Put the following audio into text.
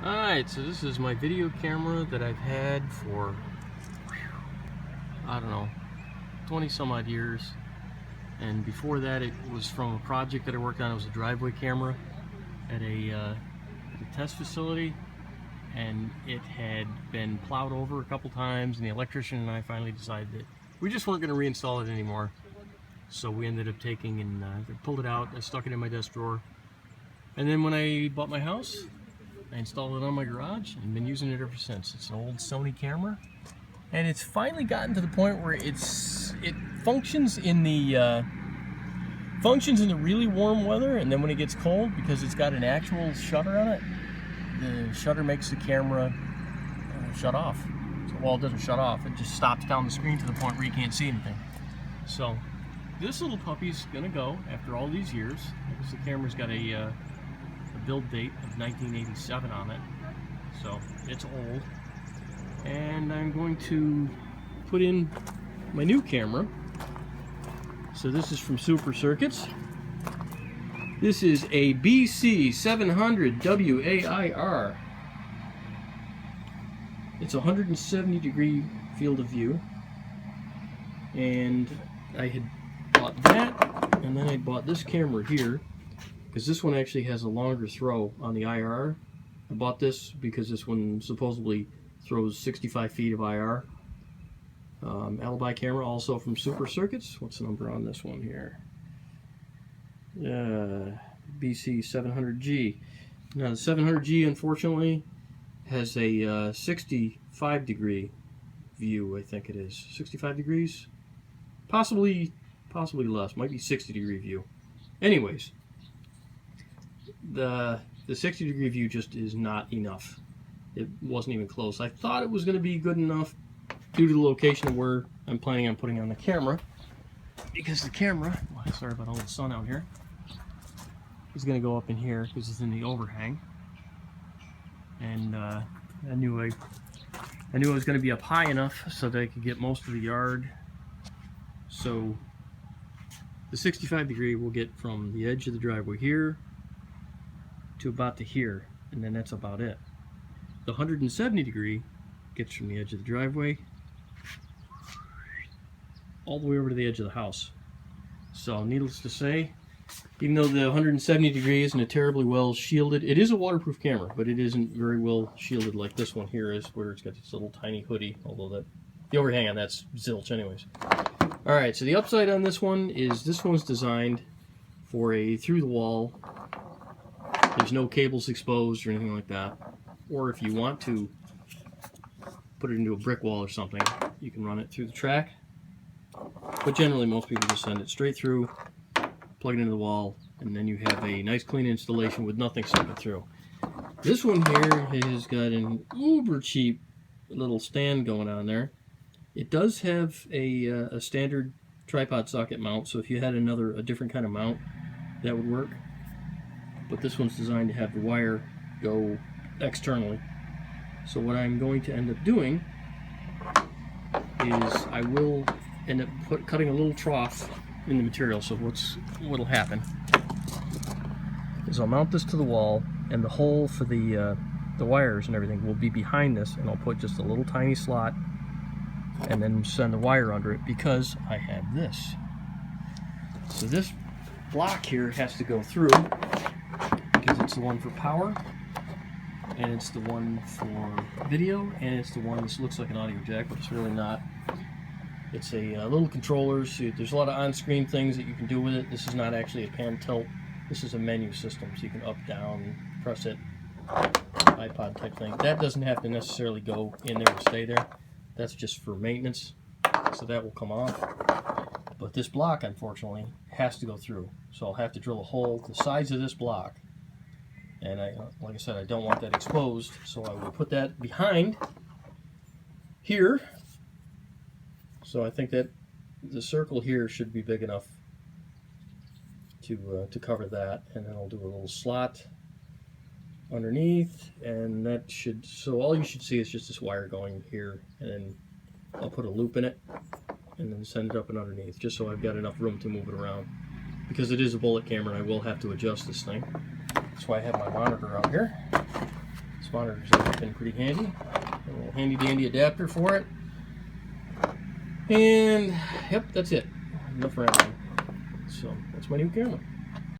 Alright, so this is my video camera that I've had for, I don't know, 20 some odd years. And before that it was from a project that I worked on. It was a driveway camera at a test facility, and it had been plowed over a couple times, and the electrician and I finally decided that we just weren't going to reinstall it anymore. So we ended up taking and pulled it out. I stuck it in my desk drawer, and then when I bought my house, I installed it on my garage and been using it ever since. It's an old Sony camera, and it's finally gotten to the point where it functions in the really warm weather, and then when it gets cold, because it's got an actual shutter on it, the shutter makes the camera shut off. So, well, it doesn't shut off, it just stops down the screen to the point where you can't see anything. So this little puppy's gonna go after all these years, because the camera's got a build date of 1987 on it, so it's old. And I'm going to put in my new camera. So this is from Super Circuits. This is a BC700WAIR. It's a 170-degree field of view, and I had bought that, and then I bought this camera here, because this one actually has a longer throw on the IR. I bought this because this one supposedly throws 65 feet of IR. Alibi camera, also from Super Circuits. What's the number on this one here? BC700G. Now the 700G, unfortunately, has a 65-degree view. I think it is 65 degrees, possibly less. Might be 60-degree view. Anyways, the 60-degree view just is not enough. It wasn't even close. I thought it was going to be good enough due to the location of where I'm planning on putting on the camera, because the camera, sorry about all the sun out here, is going to go up in here because it's in the overhang. And I knew it was going to be up high enough so that I could get most of the yard. So the 65-degree will get from the edge of the driveway here to about to here, and then that's about it. The 170-degree gets from the edge of the driveway all the way over to the edge of the house. So needless to say, even though the 170-degree isn't a terribly well shielded, it is a waterproof camera, but it isn't very well shielded like this one here is, where it's got this little tiny hoodie, although the overhang on that's zilch anyways. Alright, so the upside on this one is this one's designed for a through-the-wall. There's no cables exposed or anything like that. Or if you want to put it into a brick wall or something, you can run it through the track. But generally most people just send it straight through, plug it into the wall, and then you have a nice clean installation with nothing sticking through. This one here has got an uber cheap little stand going on there. It does have a standard tripod socket mount, so if you had a different kind of mount, that would work. But this one's designed to have the wire go externally. So what I'm going to end up doing is I will end up cutting a little trough in the material. So what'll happen is I'll mount this to the wall, and the hole for the wires and everything will be behind this, and I'll put just a little tiny slot and then send the wire under it, because I have this. So this block here has to go through, because it's the one for power, and it's the one for video, and it's the one that looks like an audio jack, but it's really not. It's a little controller, so there's a lot of on-screen things that you can do with it. This is not actually a pan tilt. This is a menu system, so you can up, down, press it, iPod type thing. That doesn't have to necessarily go in there and stay there. That's just for maintenance, so that will come off. But this block, unfortunately, has to go through. So I'll have to drill a hole the size of this block. And like I said, I don't want that exposed, so I will put that behind here. So I think that the circle here should be big enough to cover that, and then I'll do a little slot underneath, and that should, so all you should see is just this wire going here, and then I'll put a loop in it and then send it up and underneath, just so I've got enough room to move it around, because it is a bullet camera and I will have to adjust this thing. That's why I have my monitor out here. So This monitor's always been pretty handy. A little handy dandy adapter for it. And yep, that's it. Enough rambling. So that's my new camera.